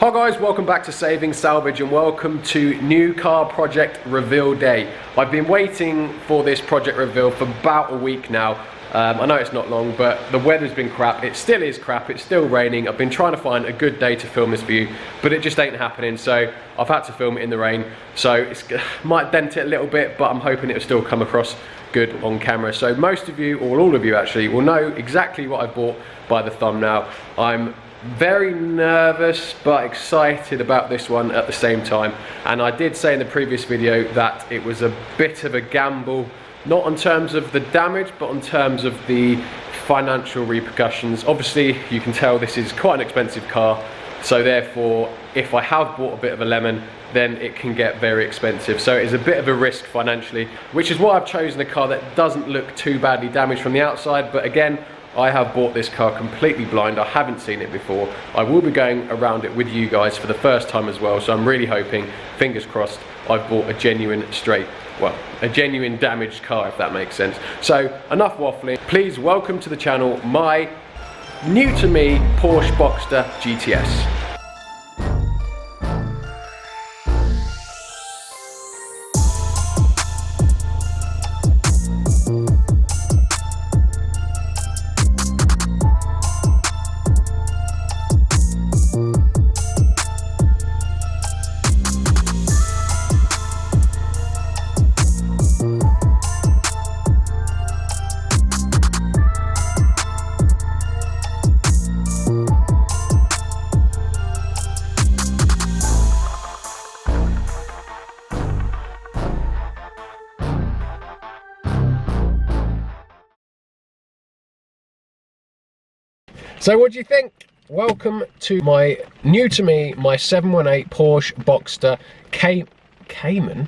Hi guys, welcome back to Saving Salvage and welcome to new car project reveal day. I've been waiting for this project reveal for about a week now. I know it's not long, but the weather's been crap. It still is crap, it's still raining. I've been trying to find a good day to film this for you, but it just ain't happening, so I've had to film it in the rain. So it might dent it a little bit, but I'm hoping it'll still come across good on camera. So most of you, or all of you actually, will know exactly what I bought by the thumbnail. I'm very nervous but excited about this one at the same time, and I did say in the previous video that it was a bit of a gamble, not in terms of the damage but in terms of the financial repercussions. Obviously you can tell this is quite an expensive car, so therefore if I have bought a bit of a lemon then it can get very expensive. So it is a bit of a risk financially, which is why I've chosen a car that doesn't look too badly damaged from the outside. But again, I have bought this car completely blind. I haven't seen it before. I will be going around it with you guys for the first time as well. So I'm really hoping, fingers crossed, I've bought a genuine a genuine damaged car, if that makes sense. So enough waffling. Please welcome to the channel my new to me Porsche Boxster GTS. So what do you think? Welcome to my new to me, my 718 Porsche Boxster Cayman.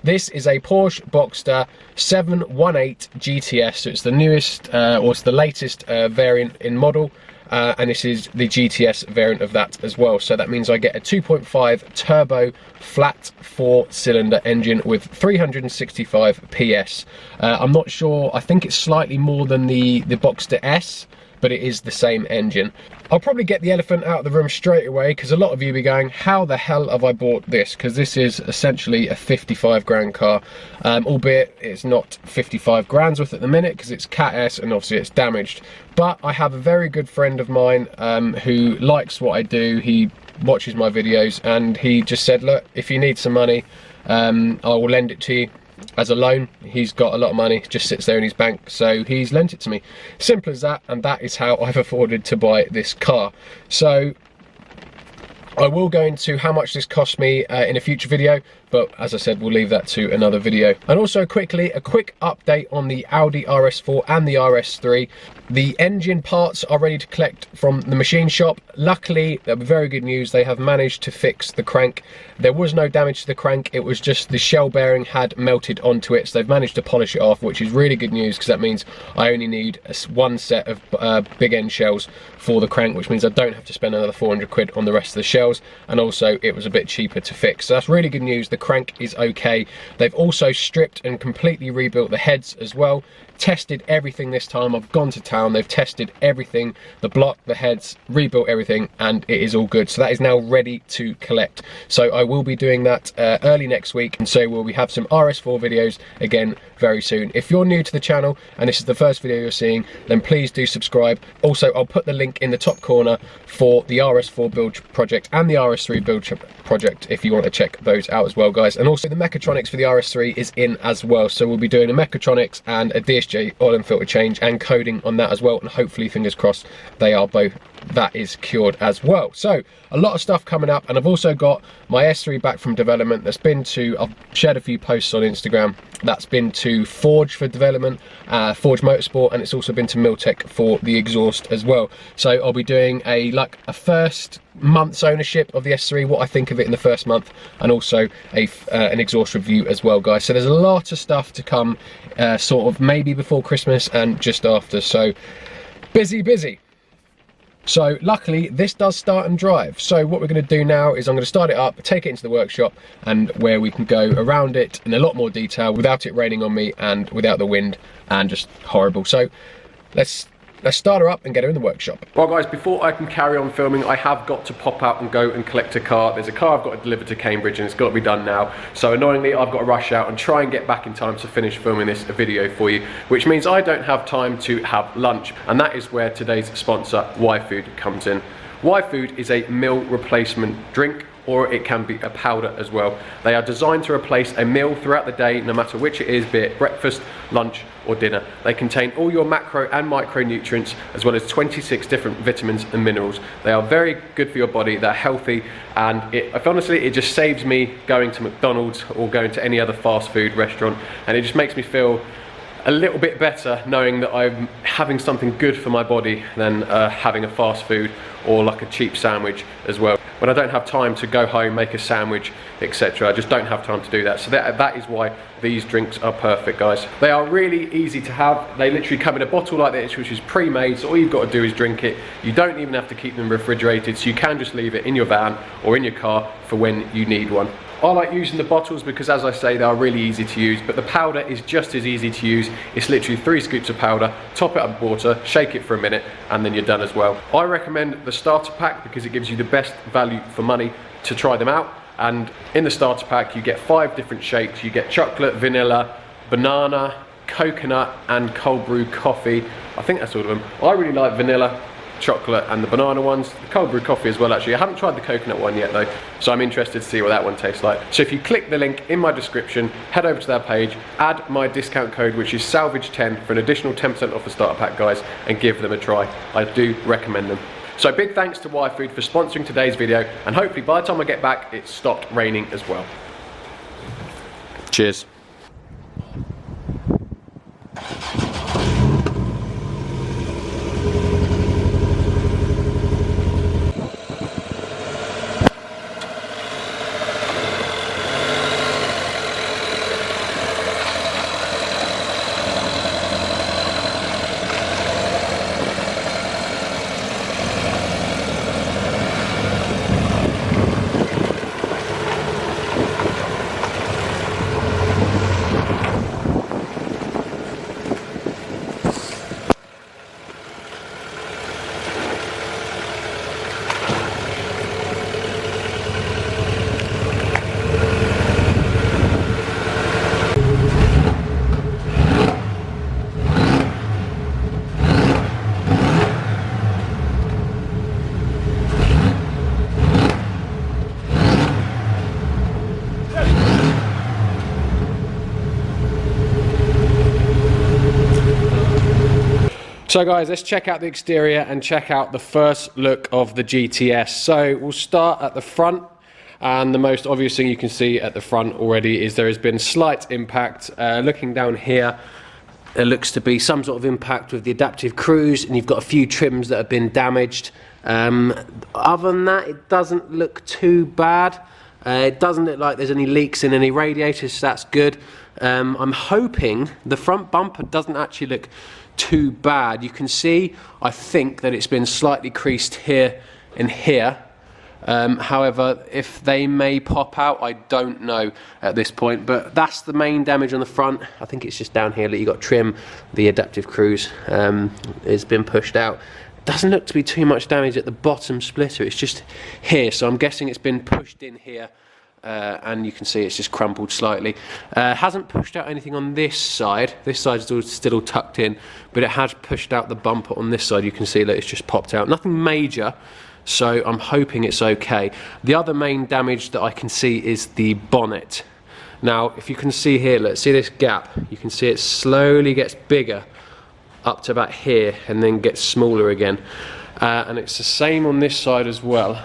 This is a Porsche Boxster 718 GTS, so it's the newest, or it's the latest variant in model, and this is the GTS variant of that as well. So that means I get a 2.5 turbo flat 4-cylinder engine with 365 PS. I'm not sure, I think it's slightly more than the Boxster S, but it is the same engine. I'll probably get the elephant out of the room straight away, because a lot of you will be going, how the hell have I bought this? Because this is essentially a 55 grand car, albeit it's not 55 grand's worth at the minute because it's Cat S and obviously it's damaged. But I have a very good friend of mine who likes what I do. He watches my videos and he just said, look, if you need some money, I will lend it to you as a loan. He's got a lot of money, just sits there in his bank, so he's lent it to me. Simple as that, and that is how I've afforded to buy this car. So I will go into how much this cost me in a future video, but as I said, we'll leave that to another video. And also quickly, a quick update on the Audi Rs4 and the Rs3. The engine parts are ready to collect from the machine shop. Luckily, very good news, they have managed to fix the crank. There was no damage to the crank, it was just the shell bearing had melted onto it, so they've managed to polish it off, which is really good news, because that means I only need one set of big end shells for the crank, which means I don't have to spend another 400 quid on the rest of the shells, and also it was a bit cheaper to fix. So that's really good news. The crank is okay. They've also stripped and completely rebuilt the heads as well. Tested everything this time. I've gone to town, they've tested everything, the block, the heads, rebuilt everything, and it is all good. So that is now ready to collect. So I will be doing that early next week, and so will we have some Rs4 videos again very soon. If you're new to the channel and this is the first video you're seeing, then please do subscribe. Also, I'll put the link in the top corner for the Rs4 build project and the Rs3 build project if you want to check those out as well, guys. And also the mechatronics for the Rs3 is in as well, so we'll be doing a mechatronics and a DSG oil and filter change and coding on that as well, and hopefully, fingers crossed, they are both, that is cured as well. So a lot of stuff coming up, and I've also got my S3 back from development. That's been to, I've shared a few posts on Instagram, that's been to Forge for development, Forge Motorsport, and it's also been to Miltech for the exhaust as well. So I'll be doing a first month's ownership of the S3, what I think of it in the first month, and also an exhaust review as well, guys. So there's a lot of stuff to come, sort of maybe before Christmas and just after. So busy. So luckily this does start and drive. So what we're going to do now is I'm going to start it up, take it into the workshop, and where we can go around it in a lot more detail without it raining on me and without the wind and just horrible. So let's let's start her up and get her in the workshop. Well guys, before I can carry on filming, I have got to pop out and go and collect a car. There's a car I've got to deliver to Cambridge and it's got to be done now. So annoyingly, I've got to rush out and try and get back in time to finish filming this video for you, which means I don't have time to have lunch. And that is where today's sponsor, Y-Food, comes in. Y-Food is a meal replacement drink, or it can be a powder as well. They are designed to replace a meal throughout the day, no matter which it is, be it breakfast, lunch, or dinner. They contain all your macro and micronutrients, as well as 26 different vitamins and minerals. They are very good for your body, they're healthy, and honestly, it just saves me going to McDonald's or going to any other fast food restaurant, and it just makes me feel a little bit better knowing that I'm having something good for my body than having a fast food or like a cheap sandwich as well. When I don't have time to go home, make a sandwich, etc. I just don't have time to do that. So that is why these drinks are perfect, guys. They are really easy to have. They literally come in a bottle like this, which is pre-made, so all you've got to do is drink it. You don't even have to keep them refrigerated, so you can just leave it in your van or in your car for when you need one. I like using the bottles because, as I say, they are really easy to use, but the powder is just as easy to use. It's literally 3 scoops of powder, top it up with water, shake it for a minute, and then you're done as well. I recommend the starter pack because it gives you the best value for money to try them out. And in the starter pack, you get 5 different shakes. You get chocolate, vanilla, banana, coconut, and cold brew coffee. I think that's all of them. I really like vanilla, chocolate, and the banana ones. The cold brew coffee as well, actually. I haven't tried the coconut one yet though, so I'm interested to see what that one tastes like. So if you click the link in my description, head over to their page, add my discount code, which is Salvage10, for an additional 10% off the starter pack, guys, and give them a try. I do recommend them. So big thanks to Y-Food for sponsoring today's video, and hopefully by the time I get back, it's stopped raining as well. Cheers. So guys, let's check out the exterior and check out the first look of the GTS. So we'll start at the front, and the most obvious thing you can see at the front already is there has been slight impact. Looking down here, there looks to be some sort of impact with the adaptive cruise, and you've got a few trims that have been damaged. Other than that, it doesn't look too bad. It doesn't look like there's any leaks in any radiators, so that's good. I'm hoping the front bumper doesn't actually look too bad. You can see, I think, that it's been slightly creased here and here. However, if they may pop out, I don't know at this point, but that's the main damage on the front. I think it's just down here that you got trim. The adaptive cruise has been pushed out. Doesn't look to be too much damage at the bottom splitter. It's just here, so I'm guessing it's been pushed in here. And you can see it's just crumpled slightly. Hasn't pushed out anything on this side. This side is still tucked in, but it has pushed out the bumper on this side. You can see that it's just popped out. Nothing major, so I'm hoping it's okay. The other main damage that I can see is the bonnet. Now, if you can see here, let's see this gap. You can see it slowly gets bigger up to about here and then gets smaller again. And it's the same on this side as well,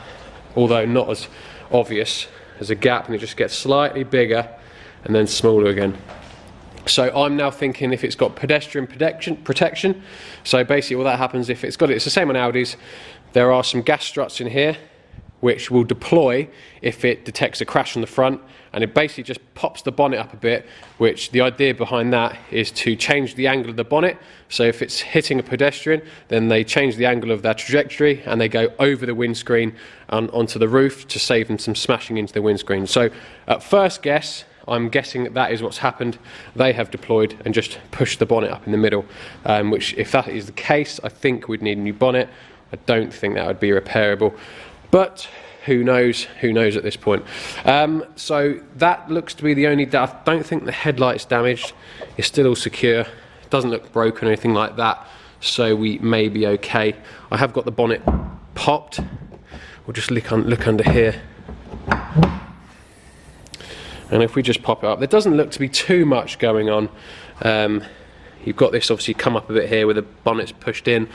although not as obvious. There's a gap and it just gets slightly bigger and then smaller again. So I'm now thinking if it's got pedestrian protection. So basically what that happens, if it's got it, it's the same on Audis. There are some gas struts in here which will deploy if it detects a crash on the front, and it basically just pops the bonnet up a bit, which the idea behind that is to change the angle of the bonnet. So if it's hitting a pedestrian, then they change the angle of their trajectory and they go over the windscreen and onto the roof to save them some smashing into the windscreen. So at first guess, I'm guessing that is what's happened. They have deployed and just pushed the bonnet up in the middle, which, if that is the case, I think we'd need a new bonnet. I don't think that would be repairable, but who knows at this point. So that looks to be the only, I don't think the headlight's damaged. It's still all secure. It doesn't look broken or anything like that, so we may be okay. I have got the bonnet popped. We'll just look under here. And if we just pop it up, there doesn't look to be too much going on. You've got this obviously come up a bit here where the bonnet's pushed in,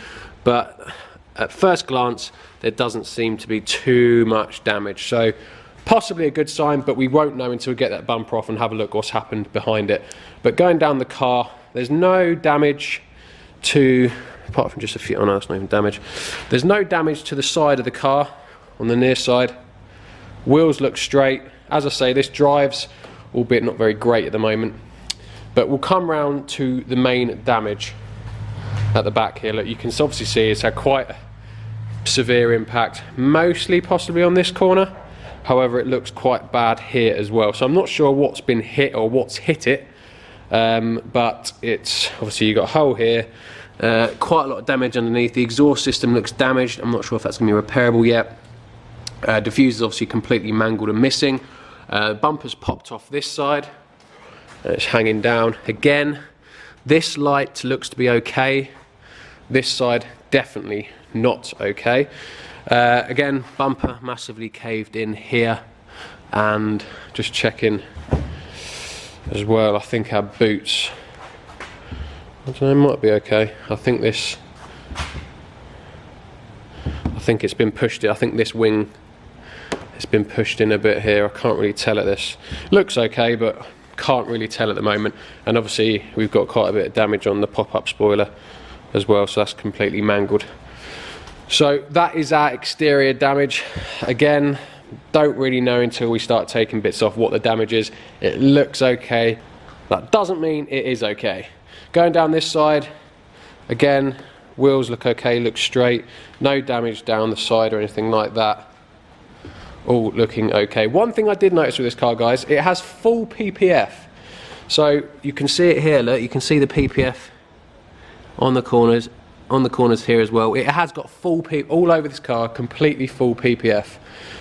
but at first glance, there doesn't seem to be too much damage. So possibly a good sign, but we won't know until we get that bumper off and have a look what's happened behind it. But going down the car, there's no damage to, apart from just a few, oh no, that's not even damage. There's no damage to the side of the car, on the near side. Wheels look straight. As I say, this drives, albeit not very great at the moment. But we'll come round to the main damage at the back here. Look, you can obviously see it's had quite a severe impact, mostly possibly on this corner. However, it looks quite bad here as well. So I'm not sure what's been hit or what's hit it, but it's obviously you've got a hole here, quite a lot of damage underneath. The exhaust system looks damaged. I'm not sure if that's going to be repairable yet. Diffuser's obviously completely mangled and missing. Bumper's popped off this side. It's hanging down again. This light looks to be okay. This side definitely not okay. Again, bumper massively caved in here, and just checking as well. I think our boots, I don't know, might be okay. I think it's been pushed in. I think this wing has been pushed in a bit here. I can't really tell at this. Looks okay, but can't really tell at the moment. And obviously we've got quite a bit of damage on the pop-up spoiler as well, so that's completely mangled. So that is our exterior damage. Again, don't really know until we start taking bits off what the damage is. It looks okay. That doesn't mean it is okay. Going down this side, again, wheels look okay, look straight. No damage down the side or anything like that. All looking okay. One thing I did notice with this car, guys, it has full PPF. So you can see it here, look, you can see the PPF on the corners here as well. It has got full all over this car, completely full PPF.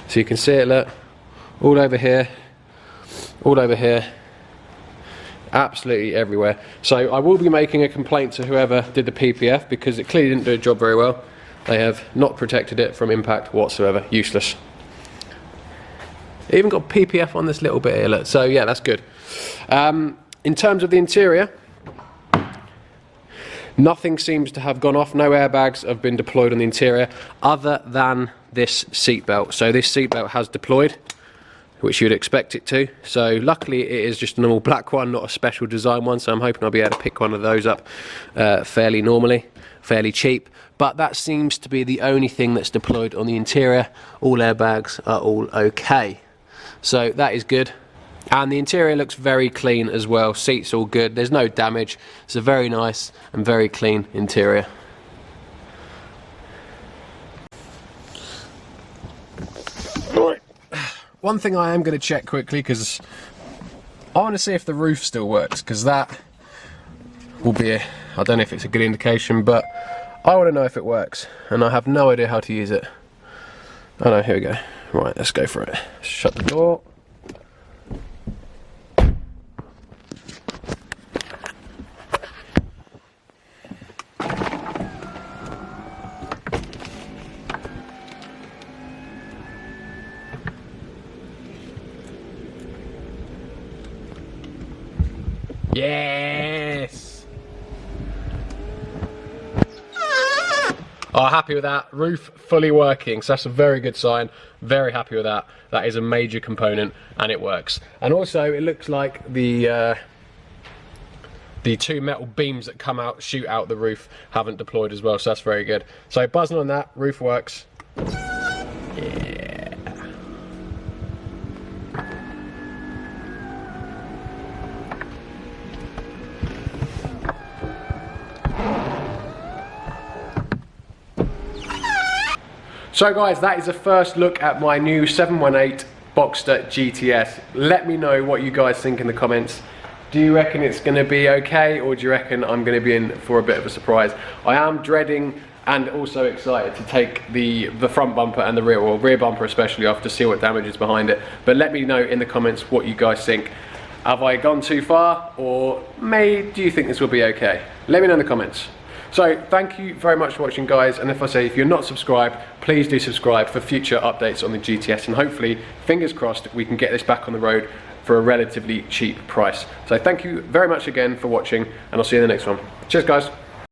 So you can see it, look, all over here, absolutely everywhere. So I will be making a complaint to whoever did the PPF, because it clearly didn't do a job very well. They have not protected it from impact whatsoever. Useless. It even got PPF on this little bit here, look. So yeah, that's good. In terms of the interior, nothing seems to have gone off. No airbags have been deployed on the interior other than this seatbelt. So this seatbelt has deployed, which you'd expect it to. So luckily it is just a normal black one, not a special design one. So I'm hoping I'll be able to pick one of those up fairly normally, fairly cheap. But that seems to be the only thing that's deployed on the interior. All airbags are all okay. So that is good. And the interior looks very clean as well. Seats all good. There's no damage. It's a very nice and very clean interior. Right. One thing I am going to check quickly, because I want to see if the roof still works, because that will be I don't know if it's a good indication, but I want to know if it works, and I have no idea how to use it. Oh no, here we go. Right, let's go for it. Shut the door. Yes! Oh, happy with that. Roof fully working, so that's a very good sign. Very happy with that. That is a major component, and it works. And also, it looks like the two metal beams that come out, shoot out the roof, haven't deployed as well, so that's very good. So buzzing on that, roof works. Yeah. So guys, that is the first look at my new 718 Boxster GTS. Let me know what you guys think in the comments. Do you reckon it's going to be okay, or do you reckon I'm going to be in for a bit of a surprise? I am dreading and also excited to take the front bumper and the rear bumper especially off to see what damage is behind it. But let me know in the comments what you guys think. Have I gone too far, or do you think this will be okay? Let me know in the comments. So thank you very much for watching, guys, and if you're not subscribed, please do subscribe for future updates on the GTS, and hopefully, fingers crossed, we can get this back on the road for a relatively cheap price. So thank you very much again for watching, and I'll see you in the next one. Cheers, guys.